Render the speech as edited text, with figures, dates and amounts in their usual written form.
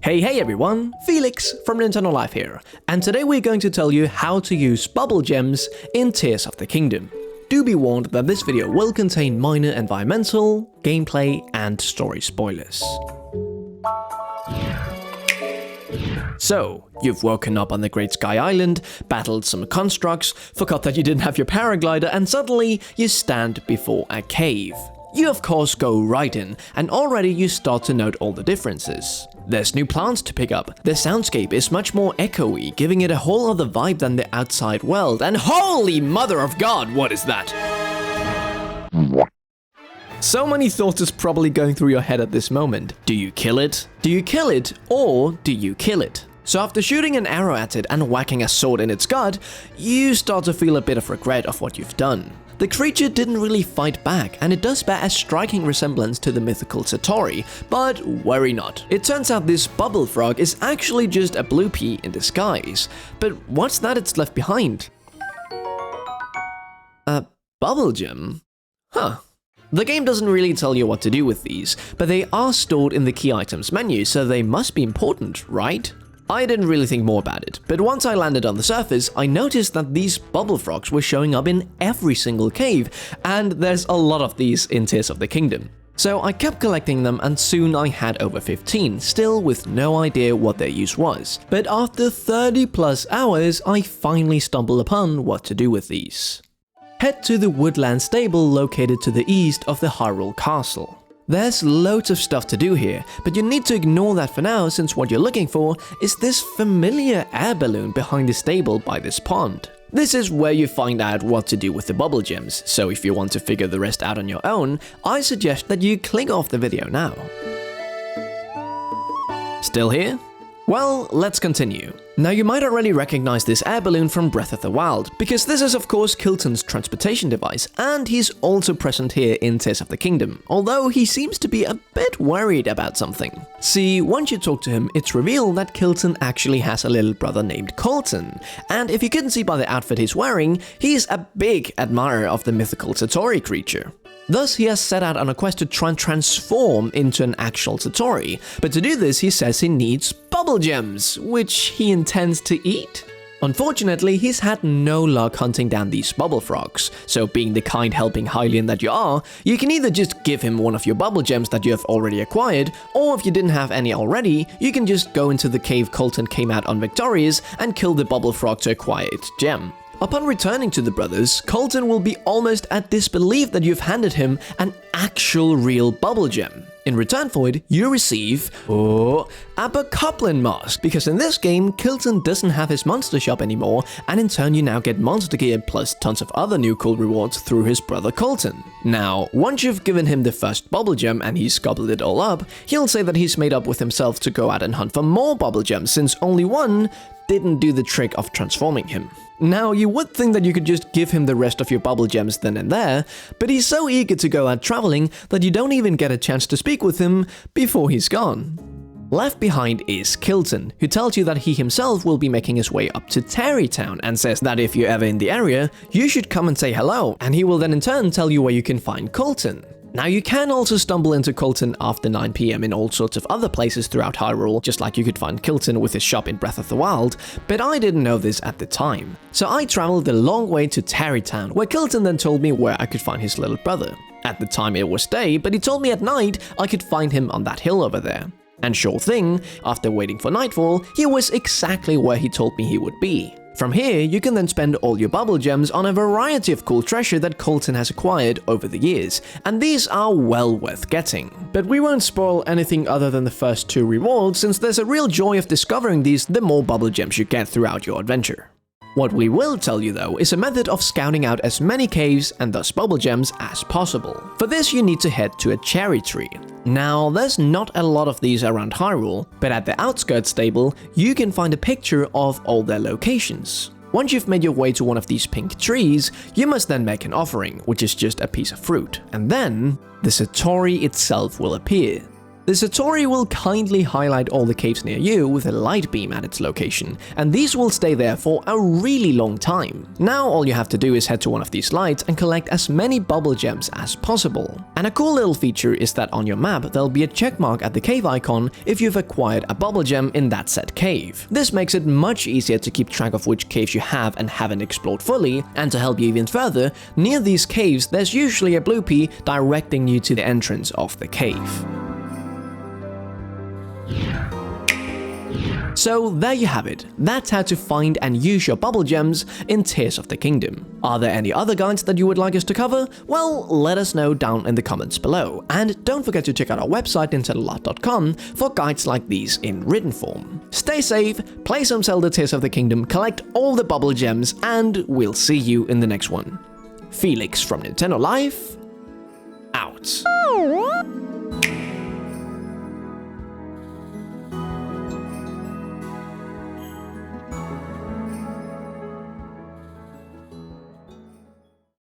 Hey everyone, Felix from Nintendo Life here, and today we're going to tell you how to use bubble gems in Tears of the Kingdom. Do be warned that this video will contain minor environmental, gameplay, and story spoilers. So, you've woken up on the Great Sky Island, battled some constructs, forgot that you didn't have your paraglider, and suddenly you stand before a cave. You of course go right in, and already you start to note all the differences. There's new plants to pick up, the soundscape is much more echoey, giving it a whole other vibe than the outside world, and holy mother of God, what is that? So many thoughts is probably going through your head at this moment. Do you kill it? Do you kill it? Or do you kill it? So after shooting an arrow at it and whacking a sword in its gut, you start to feel a bit of regret of what you've done. The creature didn't really fight back, and it does bear a striking resemblance to the mythical Satori, but worry not. It turns out this bubble frog is actually just a blue pea in disguise. But what's that it's left behind? A bubble gem? Huh. The game doesn't really tell you what to do with these, but they are stored in the key items menu, so they must be important, right? I didn't really think more about it, but once I landed on the surface, I noticed that these bubble frogs were showing up in every single cave, and there's a lot of these in Tears of the Kingdom. So I kept collecting them, and soon I had over 15, still with no idea what their use was. But after 30 plus hours, I finally stumbled upon what to do with these. Head to the woodland stable located to the east of the Hyrule Castle. There's loads of stuff to do here, but you need to ignore that for now, since what you're looking for is this familiar air balloon behind the stable by this pond. This is where you find out what to do with the bubble gems, so if you want to figure the rest out on your own, I suggest that you click off the video now. Still here? Well, let's continue. Now you might already recognize this air balloon from Breath of the Wild, because this is of course Kilton's transportation device, and he's also present here in Tears of the Kingdom, although he seems to be a bit worried about something. See, once you talk to him, it's revealed that Kilton actually has a little brother named Colton, and if you couldn't see by the outfit he's wearing, he's a big admirer of the mythical Satori creature. Thus, he has set out on a quest to try and transform into an actual Satori, but to do this he says he needs bubble gems, which he intends to eat. Unfortunately, he's had no luck hunting down these bubble frogs, so being the kind helping Hylian that you are, you can either just give him one of your bubble gems that you have already acquired, or if you didn't have any already, you can just go into the cave Colton came out on victorious and kill the bubble frog to acquire its gem. Upon returning to the brothers, Colton will be almost at disbelief that you've handed him an actual real bubble gem. In return for it, you receive a Bokoblin mask, because in this game, Kilton doesn't have his monster shop anymore, and in turn you now get monster gear plus tons of other new cool rewards through his brother Colton. Now, once you've given him the first bubble gem and he's gobbled it all up, he'll say that he's made up with himself to go out and hunt for more bubble gems, since only one didn't do the trick of transforming him. Now, you would think that you could just give him the rest of your bubble gems then and there, but he's so eager to go out traveling that you don't even get a chance to speak with him before he's gone. Left behind is Kilton, who tells you that he himself will be making his way up to Tarrey Town and says that if you're ever in the area, you should come and say hello, and he will then in turn tell you where you can find Colton. Now you can also stumble into Colton after 9 PM in all sorts of other places throughout Hyrule, just like you could find Kilton with his shop in Breath of the Wild, but I didn't know this at the time. So I traveled a long way to Tarrey Town, where Kilton then told me where I could find his little brother. At the time it was day, but he told me at night I could find him on that hill over there. And sure thing, after waiting for nightfall, he was exactly where he told me he would be. From here, you can then spend all your bubble gems on a variety of cool treasure that Colton has acquired over the years, and these are well worth getting. But we won't spoil anything other than the first 2 rewards, since there's a real joy of discovering these the more bubble gems you get throughout your adventure. What we will tell you though is a method of scouting out as many caves and thus bubble gems as possible. For this you need to head to a cherry tree. Now there's not a lot of these around Hyrule, but at the outskirts stable you can find a picture of all their locations. Once you've made your way to one of these pink trees, you must then make an offering, which is just a piece of fruit, and then the Satori itself will appear. The Satori will kindly highlight all the caves near you with a light beam at its location, and these will stay there for a really long time. Now all you have to do is head to one of these lights and collect as many bubble gems as possible. And a cool little feature is that on your map there'll be a check mark at the cave icon if you've acquired a bubble gem in that said cave. This makes it much easier to keep track of which caves you have and haven't explored fully, and to help you even further, near these caves there's usually a blue pea directing you to the entrance of the cave. So there you have it, that's how to find and use your bubble gems in Tears of the Kingdom. Are there any other guides that you would like us to cover? Well, let us know down in the comments below, and don't forget to check out our website intellilat.com for guides like these in written form. Stay safe, play some Zelda Tears of the Kingdom, collect all the bubble gems, and we'll see you in the next one. Felix from Nintendo Life, out.